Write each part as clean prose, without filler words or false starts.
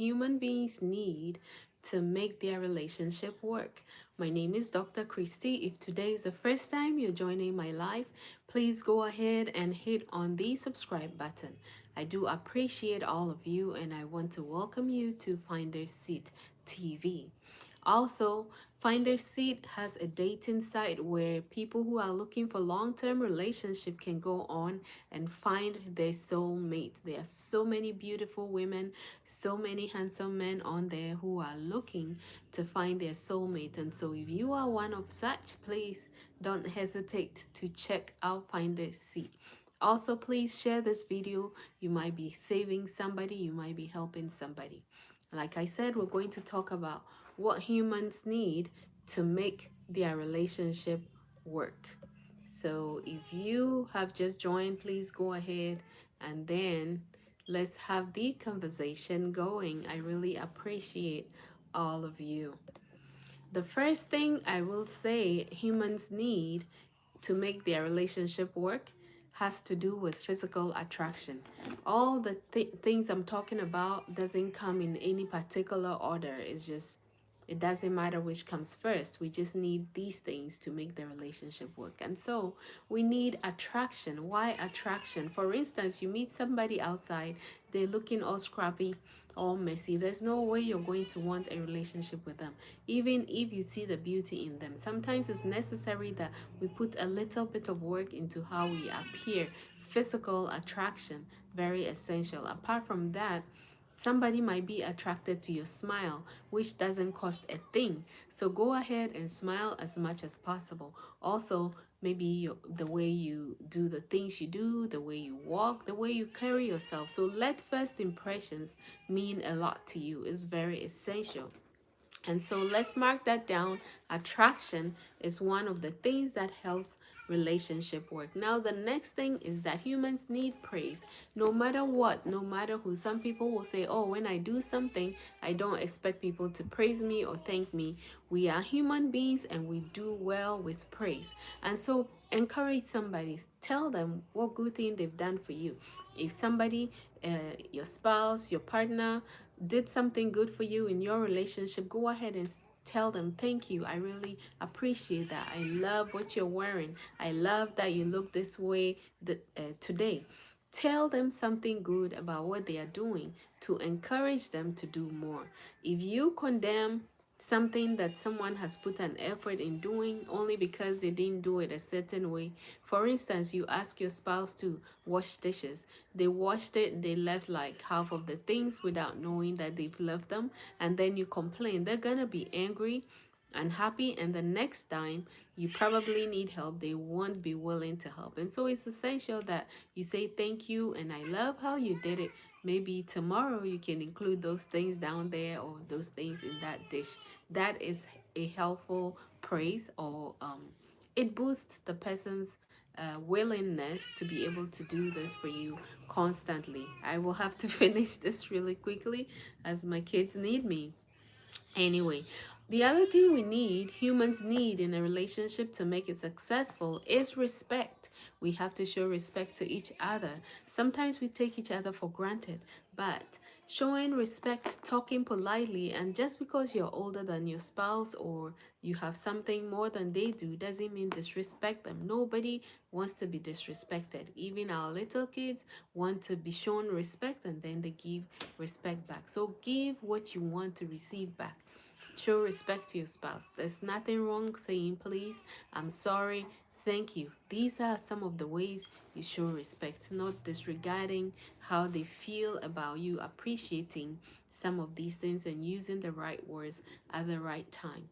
human beings need to make their relationship work. My name is Dr. Christy. If today is the first time you're joining my live, please go ahead and hit on the subscribe button. I do appreciate all of you, and I want to welcome you to Finder Seat TV. Also, Finder Seat has a dating site where people who are looking for long-term relationship can go on and find their soulmate. There are so many beautiful women, so many handsome men on there who are looking to find their soulmate. And so if you are one of such, please don't hesitate to check out Finder Seat. Also, please share this video. You might be saving somebody, you might be helping somebody. Like I said, we're going to talk about what humans need to make their relationship work. So if you have just joined, please go ahead and then let's have the conversation going. I really appreciate all of you. The first thing I will say humans need to make their relationship work has to do with physical attraction. All the things I'm talking about doesn't come in any particular order. It's just, it doesn't matter which comes first. We just need these things to make the relationship work. And so we need attraction. Why attraction? For instance, you meet somebody outside, they're looking all scrappy, all messy. There's no way you're going to want a relationship with them, even if you see the beauty in them. Sometimes it's necessary that we put a little bit of work into how we appear. Physical attraction, very essential. Apart from that, somebody might be attracted to your smile, which doesn't cost a thing. So go ahead and smile as much as possible. Also, maybe the way you do the things you do, the way you walk, the way you carry yourself. So let first impressions mean a lot to you. It's very essential. And so let's mark that down. Attraction is one of the things that helps relationship work. Now, the next thing is that humans need praise. No matter what, no matter who. Some people will say, oh, when I do something, I don't expect people to praise me or thank me. We are human beings and we do well with praise. And so encourage somebody. Tell them what good thing they've done for you. If somebody, your spouse, your partner, did something good for you in your relationship, go ahead and tell them, thank you, I really appreciate that. I love what you're wearing. I love that you look this way today. Tell them something good about what they are doing to encourage them to do more. If you condemn something that someone has put an effort in doing only because they didn't do it a certain way. For instance, you ask your spouse to wash dishes. They washed it, they left like half of the things without knowing that they've left them, and then you complain. They're gonna be angry, unhappy, and the next time you probably need help, they won't be willing to help. And so it's essential that you say thank you and I love how you did it. Maybe tomorrow you can include those things down there or those things in that dish. That is a helpful praise, or it boosts the person's willingness to be able to do this for you constantly. I will have to finish this really quickly as my kids need me. Anyway, the other thing humans need in a relationship to make it successful is respect. We have to show respect to each other. Sometimes we take each other for granted, but showing respect, talking politely, and just because you're older than your spouse or you have something more than they do doesn't mean disrespect them. Nobody wants to be disrespected. Even our little kids want to be shown respect and then they give respect back. So give what you want to receive back. Show respect to your spouse. There's nothing wrong saying please, I'm sorry, thank you. These are some of the ways you show respect, not disregarding how they feel about you, appreciating some of these things and using the right words at the right time.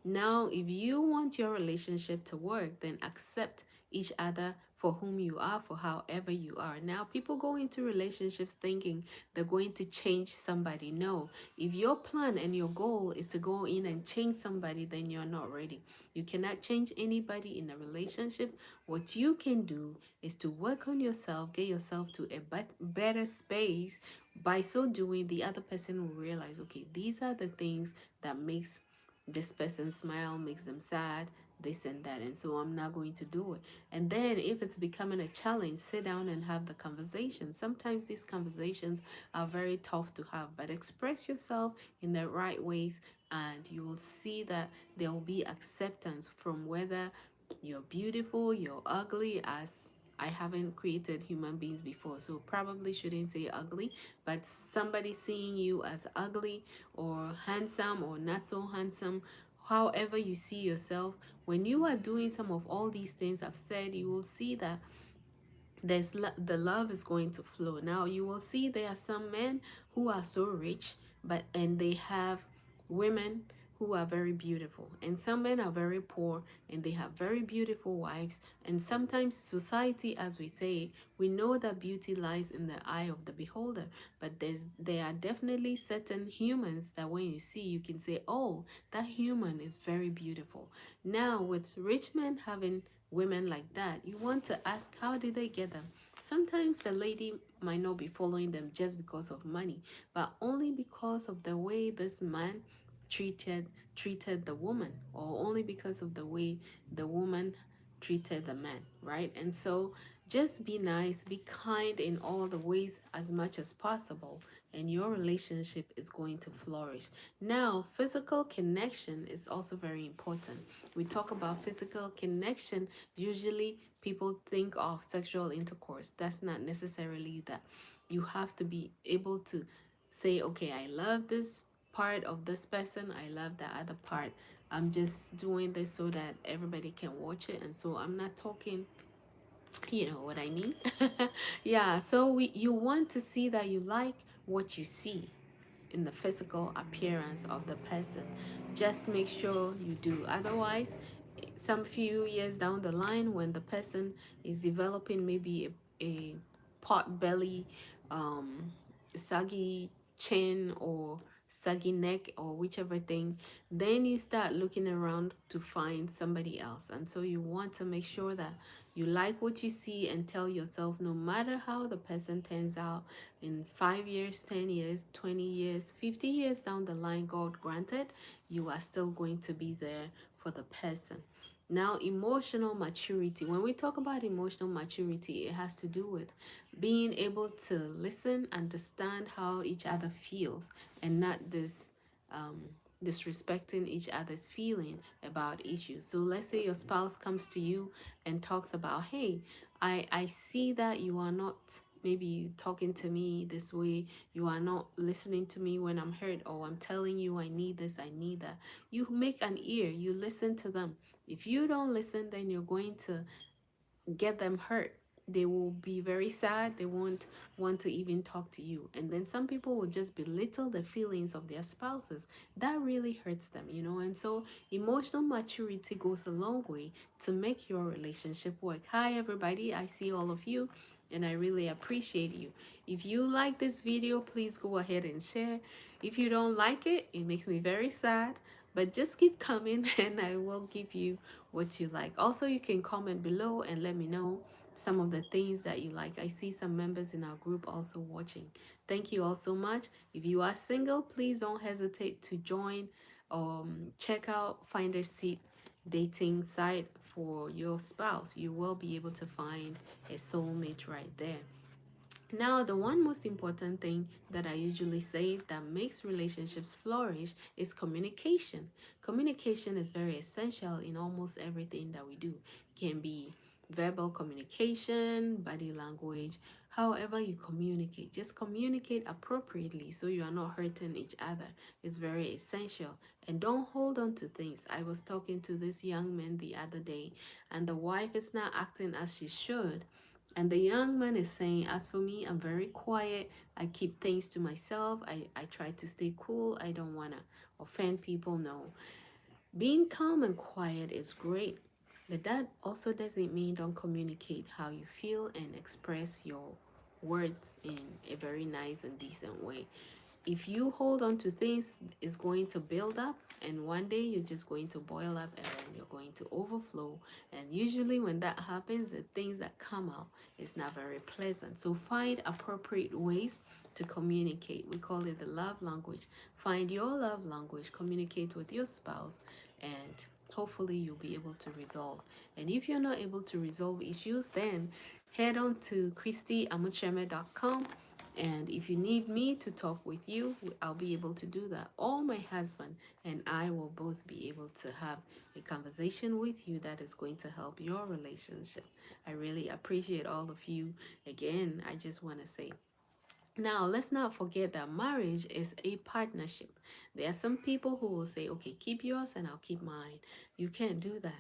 Now, if you want your relationship to work, then accept each other for whom you are, for however you are. Now, people go into relationships thinking they're going to change somebody. No, if your plan and your goal is to go in and change somebody, then you're not ready. You cannot change anybody in a relationship. What you can do is to work on yourself, get yourself to a better space. By so doing, the other person will realize, okay, these are the things that makes this person smile, makes them sad, this and that, and so I'm not going to do it. And then if it's becoming a challenge, sit down and have the conversation. Sometimes these conversations are very tough to have, but express yourself in the right ways, and you will see that there will be acceptance from whether you're beautiful, you're ugly, as I haven't created human beings before, so probably shouldn't say ugly, but somebody seeing you as ugly or handsome or not so handsome, however you see yourself, when you are doing some of all these things I've said, you will see that the love is going to flow. Now you will see there are some men who are so rich, but and they have women who are very beautiful, and some men are very poor and they have very beautiful wives. And sometimes society, as we say, we know that beauty lies in the eye of the beholder, but there are definitely certain humans that when you see, you can say, oh, that human is very beautiful. Now with rich men having women like that, you want to ask, how did they get them? Sometimes the lady might not be following them just because of money, but only because of the way this man treated treated the woman, or only because of the way the woman treated the man, right? And so just be nice, be kind in all the ways as much as possible, and your relationship is going to flourish. Now, physical connection is also very important. We talk about physical connection, usually people think of sexual intercourse. That's not necessarily that. You have to be able to say, okay, I love this part of this person, I love the other part. I'm just doing this so that everybody can watch it, and so I'm not talking, you know what I mean. Yeah, so you want to see that you like what you see in the physical appearance of the person. Just make sure you do. Otherwise, some few years down the line, when the person is developing maybe a pot belly, um, saggy chin, or saggy neck, or whichever thing, then you start looking around to find somebody else. And so you want to make sure that you like what you see, and tell yourself, no matter how the person turns out in 5 years, 10 years, 20 years, 50 years down the line, God granted, you are still going to be there for the person. Now, emotional maturity. When we talk about emotional maturity, it has to do with being able to listen, understand how each other feels, and not um, disrespecting each other's feeling about issues. So let's say your spouse comes to you and talks about, hey, I see that you are not maybe talking to me this way, you are not listening to me when I'm hurt, or I'm telling you I need this, I need that. You make an ear, you listen to them. If you don't listen, then you're going to get them hurt. They will be very sad. They won't want to even talk to you. And then some people will just belittle the feelings of their spouses. That really hurts them, you know. And so emotional maturity goes a long way to make your relationship work. Hi, everybody. I see all of you, and I really appreciate you. If you like this video, please go ahead and share. If you don't like it, it makes me very sad, but just keep coming and I will give you what you like. Also, you can comment below and let me know some of the things that you like. I see some members in our group also watching. Thank you all so much. If you are single, please don't hesitate to join. Check out Finder Seat dating site for your spouse. You will be able to find a soulmate right there. Now, the one most important thing that I usually say that makes relationships flourish is communication. Communication is very essential in almost everything that we do. It can be verbal communication, body language, however you communicate. Just communicate appropriately so you are not hurting each other. It's very essential. And don't hold on to things. I was talking to this young man the other day, and the wife is not acting as she should. And the young man is saying, as for me, I'm very quiet. I keep things to myself. I try to stay cool. I don't want to offend people. No. Being calm and quiet is great. But that also doesn't mean don't communicate how you feel and express your words in a very nice and decent way. If you hold on to things, it's going to build up, and one day you're just going to boil up, and then you're going to overflow. And usually when that happens, the things that come out is not very pleasant. So find appropriate ways to communicate. We call it the love language. Find your love language, communicate with your spouse, and hopefully you'll be able to resolve. And if you're not able to resolve issues, then head on to christyamokyereme.com, and if you need me to talk with you, I'll be able to do that. Or my husband and I will both be able to have a conversation with you that is going to help your relationship. I really appreciate all of you. Again, I just want to say, now, let's not forget that marriage is a partnership. There are some people who will say, okay, keep yours and I'll keep mine. You can't do that.